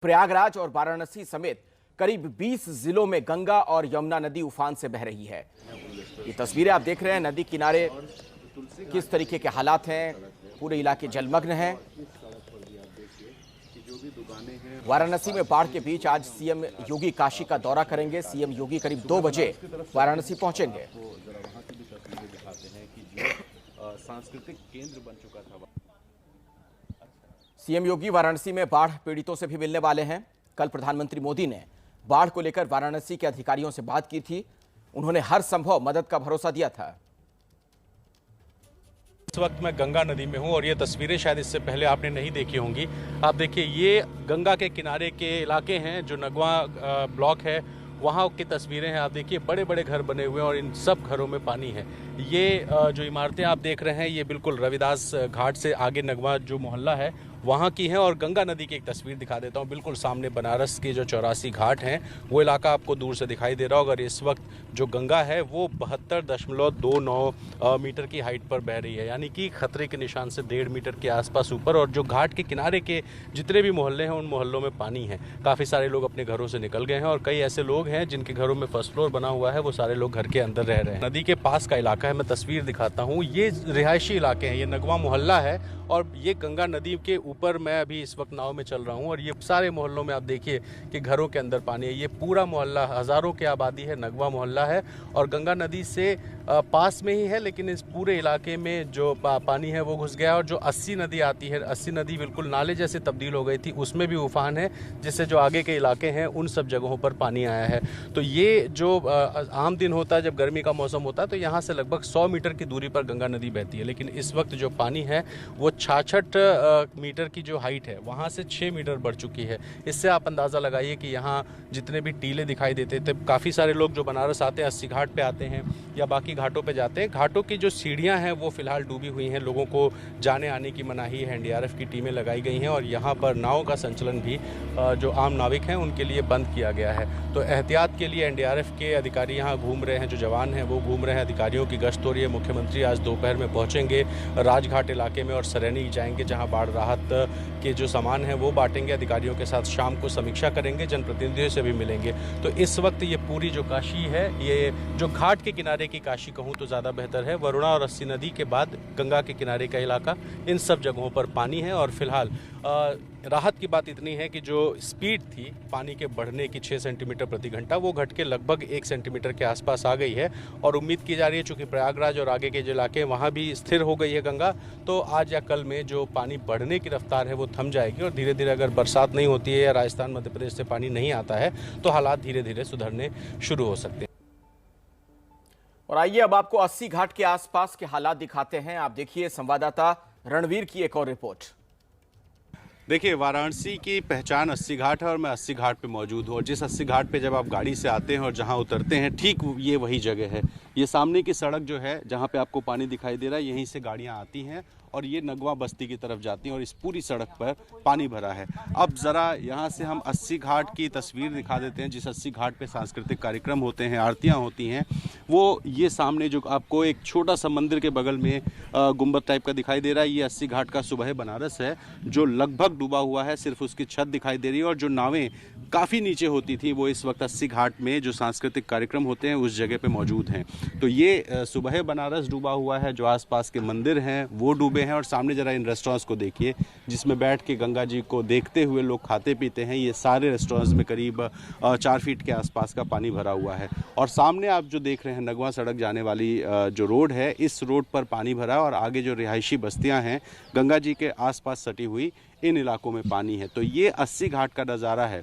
प्रयागराज और वाराणसी समेत करीब 20 जिलों में गंगा और यमुना नदी उफान से बह रही है। ये तस्वीरें आप देख रहे हैं, नदी किनारे किस तरीके के हालात हैं, पूरे इलाके जलमग्न हैं। वाराणसी में बाढ़ के बीच आज सीएम योगी काशी का दौरा करेंगे। सीएम योगी करीब 2 बजे वाराणसी पहुंचेंगे। सांस्कृतिक केंद्र बन चुका था। सीएम योगी वाराणसी में बाढ़ पीड़ितों से भी मिलने वाले हैं। कल प्रधानमंत्री मोदी ने बाढ़ को लेकर वाराणसी के अधिकारियों से बात की थी। उन्होंने हर संभव मदद का भरोसा दिया था। इस वक्त मैं गंगा नदी में हूं और ये तस्वीरें शायद इससे पहले आपने नहीं देखी होंगी। आप देखिए, ये गंगा के किनारे के इलाके हैं जो नगवा ब्लॉक है, वहाँ की तस्वीरें हैं। आप देखिए, बड़े बड़े घर बने हुए हैं और इन सब घरों में पानी है। ये जो इमारतें आप देख रहे हैं, ये बिल्कुल रविदास घाट से आगे नगवा जो मोहल्ला है वहाँ की हैं। और गंगा नदी की एक तस्वीर दिखा देता हूँ। बिल्कुल सामने बनारस के जो 84 घाट हैं वो इलाका आपको दूर से दिखाई दे रहा होगा। और इस वक्त जो गंगा है वो 72.29 मीटर की हाइट पर बह रही है, यानी कि खतरे के निशान से 1.5 मीटर के आसपास ऊपर। और जो घाट के किनारे के जितने भी मोहल्ले हैं उन मोहल्लों में पानी है। काफ़ी सारे लोग अपने घरों से निकल गए हैं और कई ऐसे लोग हैं जिनके घरों में फर्स्ट फ्लोर बना हुआ है, वो सारे लोग घर के अंदर रह रहे हैं। नदी के पास का इलाका है, मैं तस्वीर दिखाता हूँ। ये रिहायशी इलाके हैं, ये नगवा मोहल्ला है और ये गंगा नदी के ऊपर मैं अभी इस वक्त नाव में चल रहा हूँ। और ये सारे मोहल्लों में आप देखिए कि घरों के अंदर पानी है। ये पूरा मोहल्ला हज़ारों की आबादी है, नगवा मोहल्ला है और गंगा नदी से पास में ही है, लेकिन इस पूरे इलाके में जो पानी है वो घुस गया। और जो 80 नदी आती है, 80 नदी बिल्कुल नाले जैसे तब्दील हो गई थी, उसमें भी उफान है, जिससे जो आगे के इलाके हैं उन सब जगहों पर पानी आया है। तो ये जो आम दिन होता है, जब गर्मी का मौसम होता है, तो यहाँ से लगभग 100 मीटर की दूरी पर गंगा नदी बहती है। लेकिन इस वक्त जो पानी है वो 66 मीटर की जो हाइट है वहाँ से 6 मीटर बढ़ चुकी है। इससे आप अंदाज़ा लगाइए कि यहाँ जितने भी टीले दिखाई देते थे, काफ़ी सारे लोग जो बनारस आते हैं 80 घाट पे आते हैं या बाकी घाटों पे जाते हैं, घाटों की जो सीढ़ियाँ हैं वो फिलहाल डूबी हुई हैं। लोगों को जाने आने की मनाही है। एनडीआरएफ की टीमें लगाई गई हैं और यहाँ पर नाव का संचलन भी जो आम नाविक हैं उनके लिए बंद किया गया है। तो एहतियात के लिए एनडीआरएफ के अधिकारी यहाँ घूम रहे हैं, जो जवान हैं वो घूम रहे हैं। अधिकारियों की गश्त हो रही है। मुख्यमंत्री आज दोपहर में पहुँचेंगे राजघाट इलाके में और सरैनी जाएंगे, जहाँ बाढ़ राहत के जो सामान है वो बांटेंगे। अधिकारियों के साथ शाम को समीक्षा करेंगे, जनप्रतिनिधियों से भी मिलेंगे। तो इस वक्त ये पूरी जो काशी है, ये जो घाट के किनारे की काशी कहूँ तो ज़्यादा बेहतर है। वरुणा और 80 नदी के बाद गंगा के किनारे का इलाका, इन सब जगहों पर पानी है। और फिलहाल राहत की बात इतनी है कि जो स्पीड थी पानी के बढ़ने की 6 सेंटीमीटर प्रति घंटा, वो घट के लगभग 1 सेंटीमीटर के आसपास आ गई है। और उम्मीद की जा रही है, चूँकि प्रयागराज और आगे के जो इलाके हैं वहाँ भी स्थिर हो गई है गंगा, तो आज या कल में जो पानी बढ़ने की रफ्तार है वो थम जाएगी। और धीरे धीरे अगर बरसात नहीं होती है या राजस्थान मध्य प्रदेश से पानी नहीं आता है तो हालात धीरे धीरे सुधरने शुरू हो सकते हैं। और आइए अब आपको 80 घाट के आसपास के हालात दिखाते हैं। आप देखिए संवाददाता रणवीर की एक और रिपोर्ट। देखिए, वाराणसी की पहचान 80 घाट है और मैं 80 घाट पे मौजूद हूँ। और जिस 80 घाट पे जब आप गाड़ी से आते हैं और जहाँ उतरते हैं, ठीक ये वही जगह है। ये सामने की सड़क जो है जहाँ पे आपको पानी दिखाई दे रहा है, यहीं से गाड़ियाँ आती हैं और ये नगवा बस्ती की तरफ जाती हैं और इस पूरी सड़क पर पानी भरा है। अब ज़रा यहाँ से हम 80 घाट की तस्वीर दिखा देते हैं, जिस 80 घाट पे सांस्कृतिक कार्यक्रम होते हैं, आरतियाँ होती हैं। वो ये सामने जो आपको एक छोटा सा मंदिर के बगल में गुंबद टाइप का दिखाई दे रहा है, ये 80 घाट का सुबह बनारस है, जो लगभग डूबा हुआ है। सिर्फ उसकी छत दिखाई दे रही है और जो नावें काफ़ी नीचे होती थी वो इस वक्त 80 घाट में जो सांस्कृतिक कार्यक्रम होते हैं उस जगह पे मौजूद हैं। तो ये सुबह बनारस डूबा हुआ है, जो आसपास के मंदिर हैं वो डूबे हैं। और सामने जरा इन रेस्टोरेंट्स को देखिए, जिसमें बैठ के गंगा जी को देखते हुए लोग खाते पीते हैं। ये सारे रेस्टोरेंट्स में करीब 4 फीट के आसपास का पानी भरा हुआ है। और सामने आप जो देख रहे हैं नगवा सड़क जाने वाली जो रोड है, इस रोड पर पानी भरा है और आगे जो रिहायशी बस्तियां हैं गंगा जी के आसपास सटी हुई, इन इलाकों में पानी है। तो ये 80 घाट का नज़ारा है,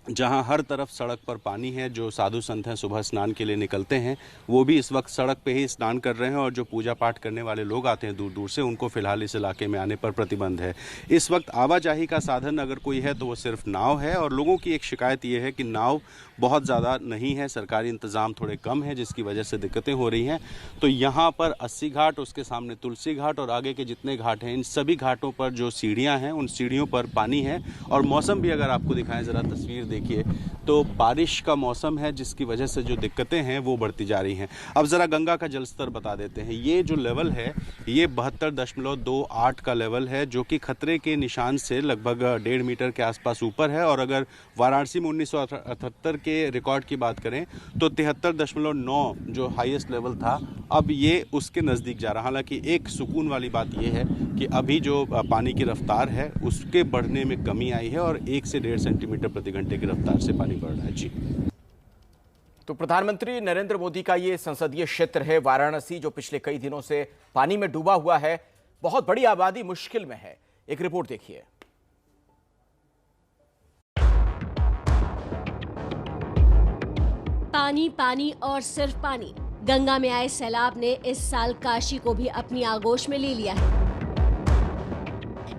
जहां हर तरफ सड़क पर पानी है। जो साधु संत हैं सुबह स्नान के लिए निकलते हैं वो भी इस वक्त सड़क पे ही स्नान कर रहे हैं। और जो पूजा पाठ करने वाले लोग आते हैं दूर दूर से, उनको फिलहाल इस इलाके में आने पर प्रतिबंध है। इस वक्त आवाजाही का साधन अगर कोई है तो वो सिर्फ नाव है। और लोगों की एक शिकायत ये है कि नाव बहुत ज़्यादा नहीं है, सरकारी इंतज़ाम थोड़े कम है, जिसकी वजह से दिक्कतें हो रही हैं। तो यहाँ पर 80 घाट, उसके सामने तुलसी घाट और आगे के जितने घाट हैं, इन सभी घाटों पर जो सीढ़ियाँ हैं उन सीढ़ियों पर पानी है। और मौसम भी अगर आपको दिखाएं, ज़रा तस्वीर देखिए तो बारिश का मौसम है, जिसकी वजह से जो दिक्कतें हैं वो बढ़ती जा रही हैं। अब ज़रा गंगा का जलस्तर बता देते हैं। ये जो लेवल है ये 72.28 का लेवल है, जो कि खतरे के निशान से लगभग 1.5 मीटर के आसपास ऊपर है। और अगर वाराणसी में 1978 के रिकॉर्ड की बात करें तो 73.9 जो हाईएस्ट लेवल था, अब ये उसके नज़दीक जा रहा। हालांकि एक सुकून वाली बात यह है कि अभी जो पानी की रफ्तार है उसके बढ़ने में कमी आई है और 1 से 1.5 सेंटीमीटर प्रति घंटे की रफ्तार से पानी बढ़ रहा है। जी, तो प्रधानमंत्री नरेंद्र मोदी का ये संसदीय क्षेत्र है वाराणसी, जो पिछले कई दिनों से पानी में डूबा हुआ है। बहुत बड़ी आबादी मुश्किल में है। एक रिपोर्ट देखिए। पानी पानी और सिर्फ पानी। गंगा में आए सैलाब ने इस साल काशी को भी अपनी आगोश में ले लिया है।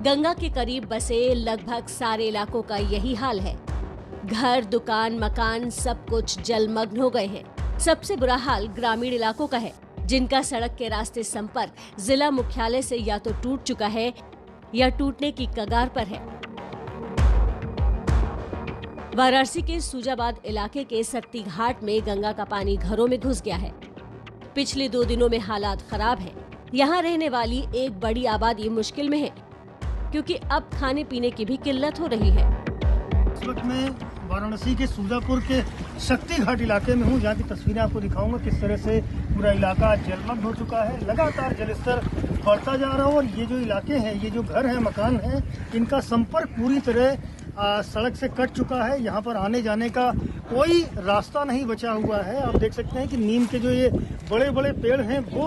गंगा के करीब बसे लगभग सारे इलाकों का यही हाल है। घर, दुकान, मकान सब कुछ जलमग्न हो गए हैं। सबसे बुरा हाल ग्रामीण इलाकों का है, जिनका सड़क के रास्ते संपर्क जिला मुख्यालय से या तो टूट चुका है या टूटने की कगार पर है। वाराणसी के सूजाबाद इलाके के सत्ती घाट में गंगा का पानी घरों में घुस गया है। पिछले 2 दिनों में हालात खराब हैं। यहाँ रहने वाली एक बड़ी आबादी मुश्किल में है, क्योंकि अब खाने पीने की भी किल्लत हो रही है। इस वक्त मैं वाराणसी के सूजापुर के शक्ति घाट इलाके में हूँ, जहाँ की तस्वीरें आपको दिखाऊंगा किस तरह से पूरा इलाका जलमग्न हो चुका है। लगातार जलस्तर बढ़ता जा रहा है और ये जो इलाके हैं, ये जो घर हैं, मकान हैं, इनका संपर्क पूरी तरह सड़क से कट चुका है। यहाँ पर आने जाने का कोई रास्ता नहीं बचा हुआ है। आप देख सकते हैं कि नीम के जो ये बड़े बड़े पेड़ हैं वो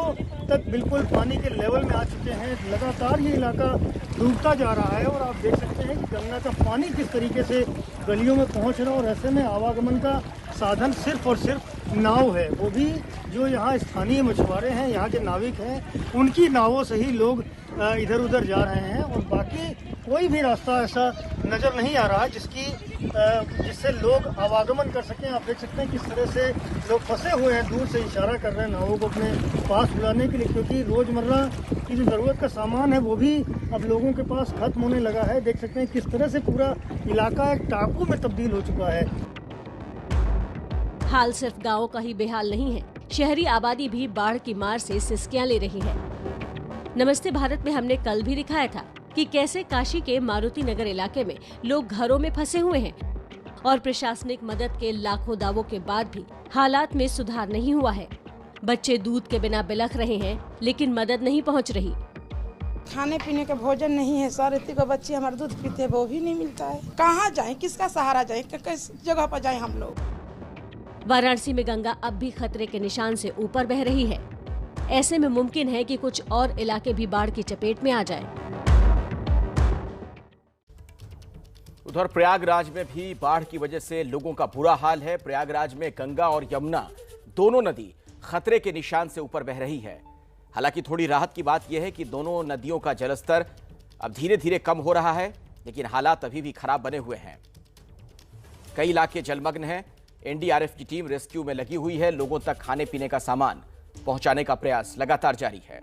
तक बिल्कुल पानी के लेवल में आ चुके हैं। लगातार ये इलाका डूबता जा रहा है और आप देख सकते हैं कि गंगा का पानी किस तरीके से गलियों में पहुँच रहा है। और ऐसे में आवागमन का साधन सिर्फ और सिर्फ नाव है, वो भी जो यहाँ स्थानीय मछुआरे हैं, यहाँ के नाविक हैं, उनकी नावों से ही लोग इधर उधर जा रहे हैं। और बाकी कोई भी रास्ता ऐसा नज़र नहीं आ रहा है जिससे लोग आवागमन कर सकें। आप देख सकते हैं किस तरह से लोग फंसे हुए हैं, दूर से इशारा कर रहे हैं नावों को अपने पास बुलाने के लिए, क्योंकि रोज़मर्रा की जो ज़रूरत का सामान है वो भी अब लोगों के पास खत्म होने लगा है। देख सकते हैं किस तरह से पूरा इलाका एक टापू में तब्दील हो चुका है। हाल सिर्फ गाँवों का ही बेहाल नहीं है, शहरी आबादी भी बाढ़ की मार से सिसकियां ले रही है। नमस्ते भारत में हमने कल भी दिखाया था कि कैसे काशी के मारुति नगर इलाके में लोग घरों में फंसे हुए हैं और प्रशासनिक मदद के लाखों दावों के बाद भी हालात में सुधार नहीं हुआ है। बच्चे दूध के बिना बिलख रहे हैं, लेकिन मदद नहीं पहुंच रही। खाने पीने का भोजन नहीं है सर। इतने बच्चे हमारे दूध पीते हैं, वो भी नहीं मिलता है। कहाँ जाएं, किसका सहारा जाएं, किस जगह पर जाएं हम लोग। वाराणसी में गंगा अब भी खतरे के निशान से ऊपर बह रही है। ऐसे में मुमकिन है कि कुछ और इलाके भी बाढ़ की चपेट में आ जाएं। उधर प्रयागराज में भी बाढ़ की वजह से लोगों का बुरा हाल है। प्रयागराज में गंगा और यमुना दोनों नदी खतरे के निशान से ऊपर बह रही है। हालांकि थोड़ी राहत की बात यह है कि दोनों नदियों का जलस्तर अब धीरे धीरे कम हो रहा है, लेकिन हालात अभी भी खराब बने हुए हैं। कई इलाके जलमग्न हैं। एनडीआरएफ की टीम रेस्क्यू में लगी हुई है। लोगों तक खाने पीने का सामान पहुंचाने का प्रयास लगातार जारी है।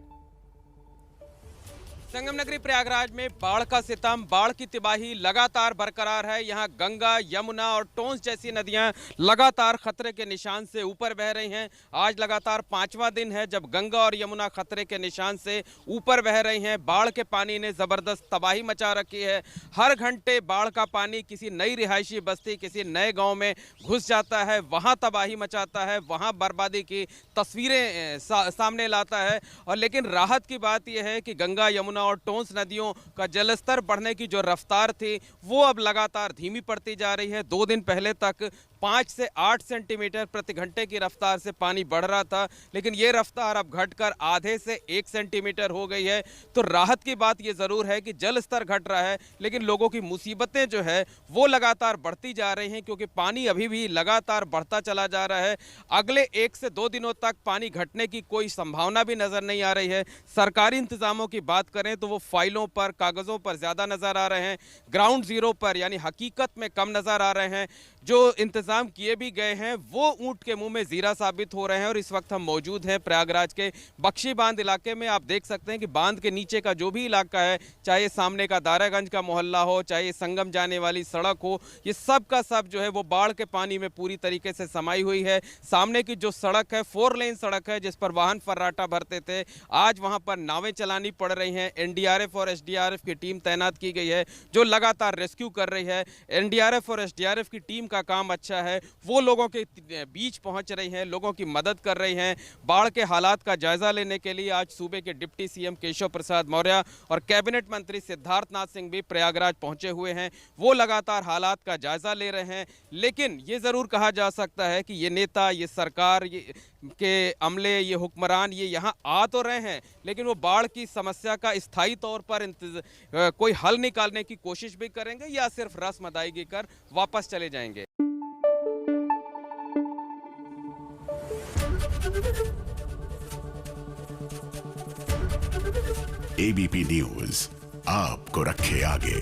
संगम नगरी प्रयागराज में बाढ़ का सितम, बाढ़ की तबाही लगातार बरकरार है। यहाँ गंगा, यमुना और टोंस जैसी नदियां लगातार खतरे के निशान से ऊपर बह रही हैं। आज लगातार 5वां दिन है जब गंगा और यमुना खतरे के निशान से ऊपर बह रही हैं। बाढ़ के पानी ने जबरदस्त तबाही मचा रखी है। हर घंटे बाढ़ का पानी किसी नई रिहायशी बस्ती, किसी नए गाँव में घुस जाता है, वहाँ तबाही मचाता है, वहाँ बर्बादी की तस्वीरें सामने लाता है। और लेकिन राहत की बात यह है कि गंगा, यमुना और टोंस नदियों का जलस्तर बढ़ने की जो रफ्तार थी वो अब लगातार धीमी पड़ती जा रही है। 2 दिन पहले तक 5 से 8 सेंटीमीटर प्रति घंटे की रफ्तार से पानी बढ़ रहा था, लेकिन ये रफ्तार अब घटकर आधे से 1 सेंटीमीटर हो गई है। तो राहत की बात ये ज़रूर है कि जल स्तर घट रहा है, लेकिन लोगों की मुसीबतें जो है वो लगातार बढ़ती जा रही हैं, क्योंकि पानी अभी भी लगातार बढ़ता चला जा रहा है। अगले 1 से 2 दिनों तक पानी घटने की कोई संभावना भी नज़र नहीं आ रही है। सरकारी इंतजामों की बात करें तो वो फाइलों पर, कागज़ों पर ज़्यादा नज़र आ रहे हैं, ग्राउंड ज़ीरो पर यानी हकीकत में कम नज़र आ रहे हैं। जो इंतजाम इंतजाम किए भी गए हैं वो ऊंट के मुंह में जीरा साबित हो रहे हैं। और इस वक्त हम मौजूद हैं प्रयागराज के बख्शी बांध इलाके में। आप देख सकते हैं कि बांध के नीचे का जो भी इलाका है, चाहे सामने का दारागंज का मोहल्ला हो, चाहे संगम जाने वाली सड़क हो, ये सब का सब जो है वो बाढ़ के पानी में पूरी तरीके से समाई हुई है। सामने की जो सड़क है 4 लेन सड़क है जिस पर वाहन फर्राटा भरते थे, आज वहां पर नावें चलानी पड़ रही हैं। एनडीआरएफ और एसडीआरएफ की टीम तैनात की गई है जो लगातार रेस्क्यू कर रही है। एनडीआरएफ और एसडीआरएफ की टीम का काम अच्छा है, वो लोगों के बीच पहुंच रही हैं, लोगों की मदद कर रही हैं। बाढ़ के हालात का जायजा लेने के लिए आज सूबे के डिप्टी सीएम केशव प्रसाद मौर्य और कैबिनेट मंत्री सिद्धार्थनाथ सिंह भी प्रयागराज पहुंचे हुए हैं। वो लगातार हालात का जायजा ले रहे हैं। लेकिन ये जरूर कहा जा सकता है कि ये नेता, ये सरकार, ये के अमले, ये हुक्मरान ये यहाँ आ तो रहे हैं, लेकिन वो बाढ़ की समस्या का स्थायी तौर पर कोई हल निकालने की कोशिश भी करेंगे या सिर्फ रस्म अदायगी कर वापस चले जाएंगे। एबीपी न्यूज आपको रखे आगे।